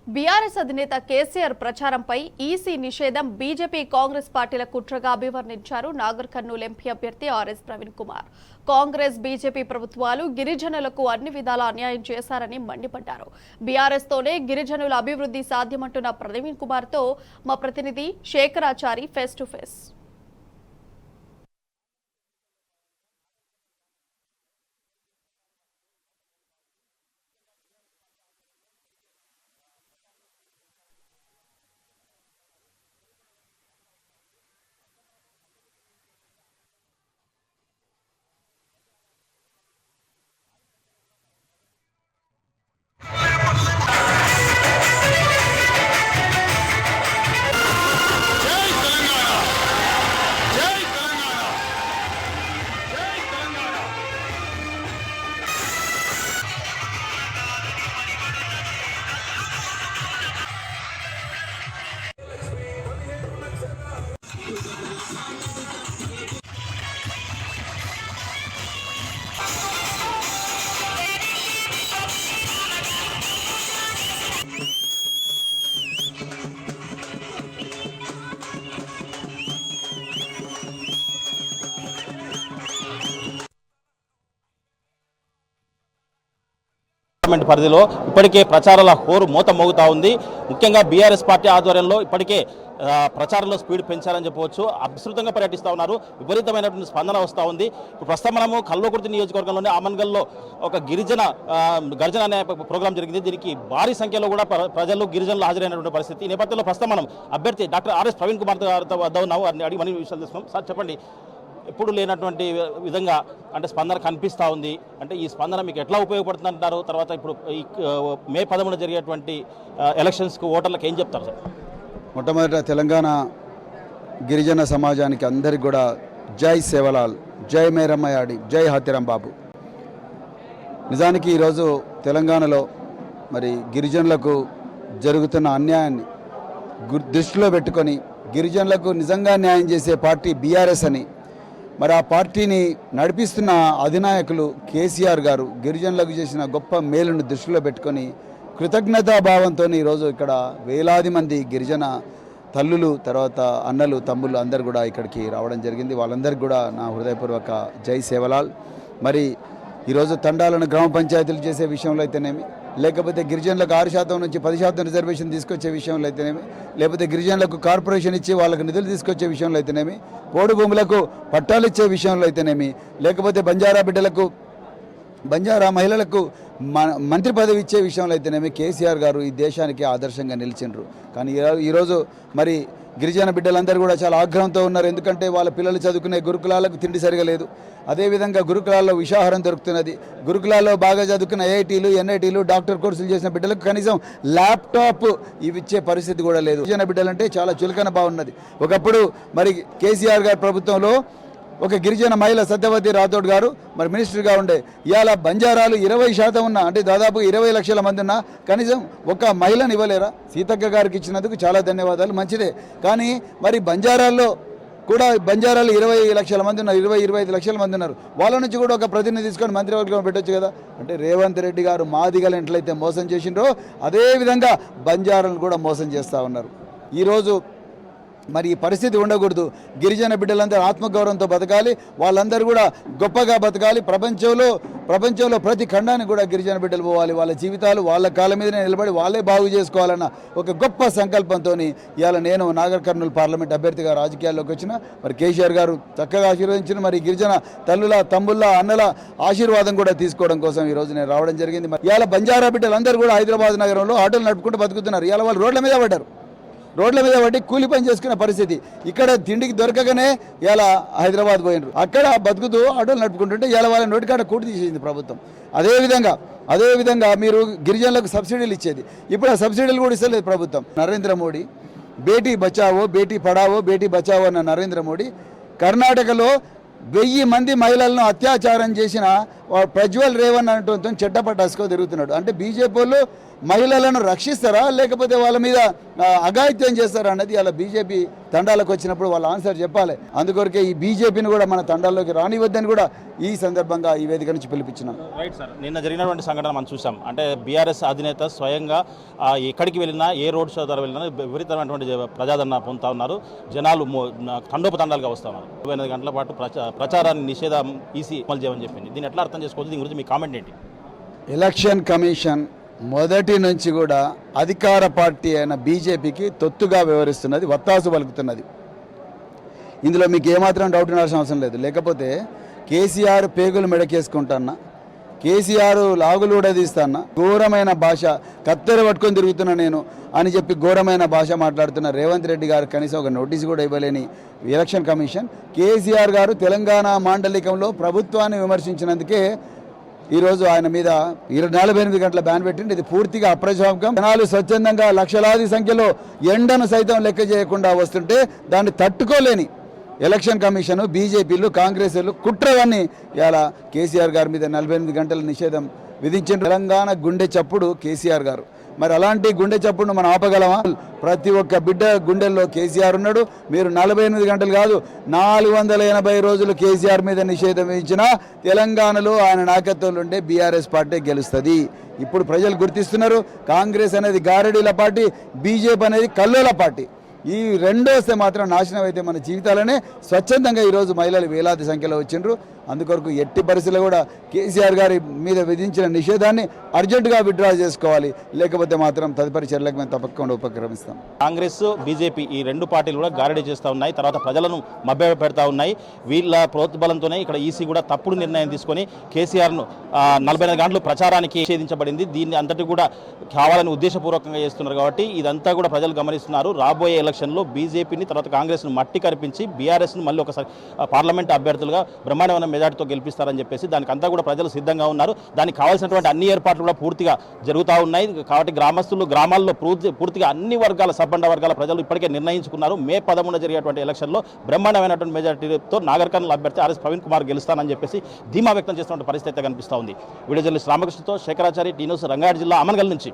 BRS అధినేత KCR ప్రచారంపై EC నిషేధం BJP Congress పార్టీల కుట్రగా అభివర్ణించారు నాగర్ కర్నూలు ఎంపీ అభ్యర్థి ఆర్ఎస్ ప్రవీణ్ కుమార్. కాంగ్రెస్ బీజేపీ ప్రభుత్వాలు గిరిజనులకు అన్ని విధాలా అన్యాయం చేశారని మండిపడ్డారు. బీఆర్ఎస్ తోనే గిరిజనుల అభివృద్ధి సాధ్యమంటున్న ప్రవీణ్ కుమార్ తో మా ప్రతినిధి Shekharachari face to face. Parliament పరిధిలో ఇప్పటికే ప్రచారాల హోరు మూత మోగుతా ఉంది. ముఖ్యంగా బీఆర్ఎస్ పార్టీ ఆధ్వర్యంలో ఇప్పటికే ప్రచారంలో స్పీడ్ పెంచాలని చెప్పవచ్చు. విస్తృతంగా పర్యటిస్తూ ఉన్నారు. విపరీతమైనటువంటి స్పందన వస్తూ ఉంది. ఇప్పుడు ప్రస్తుతం మనము కల్వకుర్తి నియోజకవర్గంలోని ఆమన్గల్లో ఒక గిరిజన గర్జన అనే ప్రోగ్రాం జరిగింది. దీనికి భారీ సంఖ్యలో కూడా ప్రజలు గిరిజనులు హాజరైనటువంటి పరిస్థితి. ఈ నేపథ్యంలో ప్రస్తుతం మనం అభ్యర్థి డాక్టర్ ఆర్ఎస్ ప్రవీణ్ కుమార్ గారితో వద్ద ఉన్నాము. అడిగి మనీ విషయాలు తెలుసుకున్నాం. సార్ చెప్పండి, ఎప్పుడు లేనటువంటి విధంగా అంటే స్పందన కనిపిస్తూ ఉంది. అంటే ఈ స్పందన మీకు ఎట్లా ఉపయోగపడుతుంది అంటారు? తర్వాత ఇప్పుడు ఈ మే 11 జరిగేటువంటి ఎలక్షన్స్కు ఓటర్లకు ఏం చెప్తారు సార్? మొట్టమొదట తెలంగాణ గిరిజన సమాజానికి అందరికి కూడా జై సేవలాల్, జై మేరమ్మయాడి, జై హాతిరాం బాబు. నిజానికి ఈరోజు తెలంగాణలో మరి గిరిజనులకు జరుగుతున్న అన్యాయాన్ని దృష్టిలో పెట్టుకొని గిరిజనులకు నిజంగా న్యాయం చేసే పార్టీ బీఆర్ఎస్ అని, మరి ఆ పార్టీని నడిపిస్తున్న అధినాయకులు కేసీఆర్ గారు గిరిజనులకు చేసిన గొప్ప మేలును దృష్టిలో పెట్టుకొని కృతజ్ఞతాభావంతో ఈరోజు ఇక్కడ వేలాది మంది గిరిజన తల్లులు, తర్వాత అన్నలు, తమ్ముళ్ళు అందరు కూడా ఇక్కడికి రావడం జరిగింది. వాళ్ళందరికీ కూడా నా హృదయపూర్వక జై సేవలాల్. మరి ఈరోజు తండాలను గ్రామ పంచాయతీలు చేసే విషయంలో అయితేనేమి, లేకపోతే గిరిజనులకు 6% నుంచి 10% రిజర్వేషన్ తీసుకొచ్చే విషయంలో అయితేనేమి, లేకపోతే గిరిజనులకు కార్పొరేషన్ ఇచ్చి వాళ్ళకు నిధులు తీసుకొచ్చే విషయంలో అయితేనేమి, పోడు భూములకు పట్టాలు ఇచ్చే విషయంలో అయితేనేమి, లేకపోతే బంజారా మహిళలకు మంత్రి పదవి ఇచ్చే విషయంలో అయితేనేమి కేసీఆర్ గారు ఈ దేశానికి ఆదర్శంగా నిలిచిండ్రు. కానీ ఈరోజు మరి గిరిజన బిడ్డలందరూ కూడా చాలా ఆగ్రహంతో ఉన్నారు. ఎందుకంటే వాళ్ళ పిల్లలు చదువుకునే గురుకులాలకు తిండి సరిగా లేదు. అదేవిధంగా గురుకులాల్లో విషాహారం దొరుకుతున్నది. గురుకులాల్లో బాగా చదువుకున్న ఐఐటీలు, ఎన్ఐటీలు, డాక్టర్ కోర్సులు చేసిన బిడ్డలకు కనీసం ల్యాప్టాప్ ఇవి ఇచ్చే పరిస్థితి కూడా లేదు. గిరిజన బిడ్డలంటే చాలా చులకన బాగున్నది. ఒకప్పుడు మరి కేసీఆర్ గారి ప్రభుత్వంలో ఒక గిరిజన మహిళ సత్యవతి రాథోడ్ గారు మరి మినిస్టర్గా ఉండే, ఇవాళ బంజారాలు 20% ఉన్నా, అంటే దాదాపు 20 లక్షల మంది ఉన్నా కనీసం ఒక మహిళను ఇవ్వలేరా? సీతక్క గారికి ఇచ్చినందుకు చాలా ధన్యవాదాలు, మంచిదే. కానీ మరి బంజారాల్లో కూడా 20 లక్షల మంది ఉన్నారు, 25 లక్షల మంది ఉన్నారు. వాళ్ళ నుంచి కూడా ఒక ప్రతినిధి తీసుకొని మంత్రివర్గం పెట్టొచ్చు కదా. అంటే రేవంత్ రెడ్డి గారు మాదిగలు ఎట్లయితే మోసం చేసిండ్రో అదేవిధంగా బంజారాలను కూడా మోసం చేస్తూ ఉన్నారు. ఈరోజు మరి ఈ పరిస్థితి ఉండకూడదు. గిరిజన బిడ్డలందరూ ఆత్మగౌరవంతో బతకాలి, వాళ్ళందరూ కూడా గొప్పగా బతకాలి. ప్రపంచంలో ప్రతి ఖండానికి కూడా గిరిజన బిడ్డలు పోవాలి. వాళ్ళ జీవితాలు వాళ్ళ కాళ్ళ మీదనే నిలబడి వాళ్ళే బాగు చేసుకోవాలన్న ఒక గొప్ప సంకల్పంతో ఇవాళ నేను నాగర్ కర్నూలు పార్లమెంట్ అభ్యర్థిగా రాజకీయాల్లోకి వచ్చిన. మరి కేసీఆర్ గారు చక్కగా ఆశీర్వదించిన మరి గిరిజన తల్లుల, తమ్ముళ్ళ, అన్నల ఆశీర్వాదం కూడా తీసుకోవడం కోసం ఈరోజు నేను రావడం జరిగింది. మరి ఇవాళ బంజారా బిడ్డలందరూ కూడా హైదరాబాద్ నగరంలో ఆటోలు నడుపుకుంటూ బతుకుతున్నారు. ఇవాళ వాళ్ళు రోడ్ల మీద పడి కూలి పని చేసుకునే పరిస్థితి. ఇక్కడ తిండికి దొరకగానే ఇలా హైదరాబాద్ పోయినరు. అక్కడ బతుకుతూ ఆటోలు నడుపుకుంటుంటే ఇలా వాళ్ళ నోటికాడ కూటి తీసేసింది ప్రభుత్వం. అదేవిధంగా మీరు గిరిజనులకు సబ్సిడీలు ఇచ్చేది, ఇప్పుడు ఆ సబ్సిడీలు కూడా ఇస్తలేదు ప్రభుత్వం. నరేంద్ర మోడీ బేటీ బచావో, బేటీ పడావో, బేటీ బచావో అన్న నరేంద్ర మోడీ కర్ణాటకలో 1000 మంది మహిళలను అత్యాచారం చేసిన ప్రజ్వల్ రేవణ్ అనేటువంటి చెట్టపట్టాసుకో తిరుగుతున్నాడు. అంటే బీజేపీ వాళ్ళు మహిళలను రక్షిస్తారా లేకపోతే వాళ్ళ మీద అఘాయిత్యం చేస్తారా అన్నది అలా బీజేపీ తండాలకు వచ్చినప్పుడు వాళ్ళ ఆన్సర్ చెప్పాలి. అందుకొరకే ఈ బీజేపీని కూడా మన తండాల్లోకి రానివద్దని కూడా ఈ సందర్భంగా ఈ వేదిక నుంచి పిలిపించినాం. రైట్ సార్, నిన్న జరిగినటువంటి సంఘటన మనం చూసాం. అంటే బీఆర్ఎస్ అధినేత స్వయంగా ఎక్కడికి వెళ్ళినా ఏ రోడ్ షో ద్వారా వెళ్ళినా విపరీతమైనటువంటి ప్రజాదరణ పొందుతా ఉన్నారు. జనాలు తండోపతండాలుగా వస్తూ ఉన్నారు. 28 గంటల పాటు ప్రచారాన్ని నిషేధం ఈసీ అమలు చేయమని చెప్పింది. దీన్ని ఎట్లా అర్థం చేసుకోవచ్చు? దీని గురించి మీ కామెంట్ ఏంటి? ఎలక్షన్ కమిషన్ మొదటి నుంచి కూడా అధికార పార్టీ అయిన బీజేపీకి తొత్తుగా వ్యవహరిస్తున్నది, వత్తాసు పలుకుతున్నది. ఇందులో మీకు ఏమాత్రం డౌట్ ఉండాల్సిన అవసరం లేదు. లేకపోతే కేసీఆర్ పేగులు మెడకేసుకుంటాన్నా, కేసీఆర్ లాగులు ఉడదీస్తాన్నా, ఘోరమైన భాష కత్తెర పట్టుకొని తిరుగుతున్నా నేను అని చెప్పి ఘోరమైన భాష మాట్లాడుతున్న రేవంత్ రెడ్డి గారు కనీసం ఒక నోటీస్ కూడా ఇవ్వలేని ఎలక్షన్ కమిషన్, కేసీఆర్ గారు తెలంగాణ మాండలికంలో ప్రభుత్వాన్ని విమర్శించినందుకే ఈరోజు ఆయన మీద 48 గంటల బ్యాన్ పెట్టింది. ఇది పూర్తిగా అప్రజాస్వామికం. జనాలు స్వచ్ఛందంగా లక్షలాది సంఖ్యలో ఎండను సైతం లెక్క చేయకుండా వస్తుంటే దాన్ని తట్టుకోలేని ఎలక్షన్ కమిషన్, బీజేపీలు, కాంగ్రెస్లు కుట్రవన్నీ ఇలా కేసీఆర్ గారి మీద 48 గంటల నిషేధం విధించిన తెలంగాణ గుండె చప్పుడు కేసీఆర్ గారు. మరి అలాంటి గుండె చప్పుడును మనం ఆపగలమా? ప్రతి ఒక్క బిడ్డ గుండెల్లో కేసీఆర్ ఉన్నాడు. మీరు 48 గంటలు కాదు 480 రోజులు కేసీఆర్ మీద నిషేధం విధించినా తెలంగాణలో ఆయన నాయకత్వంలో ఉండే బీఆర్ఎస్ పార్టీ గెలుస్తుంది. ఇప్పుడు ప్రజలు గుర్తిస్తున్నారు. కాంగ్రెస్ అనేది గారడీల పార్టీ, బీజేపీ అనేది కల్లోల పార్టీ. ఈ రెండో వస్తే మాత్రం నాశనం అయితే మన జీవితాలనే. స్వచ్ఛందంగా ఈరోజు మహిళలు వేలాది సంఖ్యలో వచ్చిండ్రు. అందుకొరకు ఎట్టి పరిస్థితుల్లో కూడా కేసీఆర్ గారి మీద విధించిన నిషేధాన్ని అర్జెంటుగా విత్డ్రా చేసుకోవాలి. లేకపోతే మాత్రం తదుపరి చర్యలకు మేము తప్పకుండా ఉపక్రమిస్తాం. కాంగ్రెస్, బీజేపీ ఈ రెండు పార్టీలు కూడా గారడీ చేస్తూ ఉన్నాయి. తర్వాత ప్రజలను మభ్య పెడతా ఉన్నాయి. వీళ్ళ ప్రోత్బలంతోనే ఇక్కడ ఈసీ కూడా తప్పుడు నిర్ణయం తీసుకొని కేసీఆర్ను 48 గంటలు ప్రచారానికి నిషేధించబడింది. దీన్ని అంతటి కూడా కావాలని ఉద్దేశపూర్వకంగా చేస్తున్నారు. కాబట్టి ఇదంతా కూడా ప్రజలు గమనిస్తున్నారు. రాబోయే ఎలక్షన్లో బీజేపీని తర్వాత కాంగ్రెస్ను మట్టి కరిపించి బీఆర్ఎస్ను మళ్ళీ ఒకసారి పార్లమెంట్ అభ్యర్థులుగా బ్రహ్మాండమైన మెజార్టీతో గెలిపిస్తారని చెప్పేసి దానికంతా కూడా ప్రజలు సిద్ధంగా ఉన్నారు. దానికి కావాల్సినటువంటి అన్ని ఏర్పాట్లు కూడా పూర్తిగా జరుగుతూ ఉన్నాయి. కాబట్టి గ్రామాల్లో పూర్తిగా అన్ని వర్గాల సబ్బండ వర్గాల ప్రజలు ఇప్పటికే నిర్ణయించుకున్నారు. మే 11 జరిగేటువంటి ఎలక్షన్లో బ్రహ్మాండమైనటువంటి మెజార్టీతో నాగర్ కర్నూల్ అభ్యర్థి ఆర్ఎస్ ప్రవీణ్ కుమార్ గెలుస్తానని చెప్పేసి ధీమా వ్యక్తం చేస్తున్న పరిస్థితి కనిపిస్తూ ఉంది. వీడియో జర్నలిస్ట్ రామకృష్ణతో శేఖరాచారి, టీ న్యూస్, రంగారెడ్డి జిల్లా అమన్గల్ నుంచి.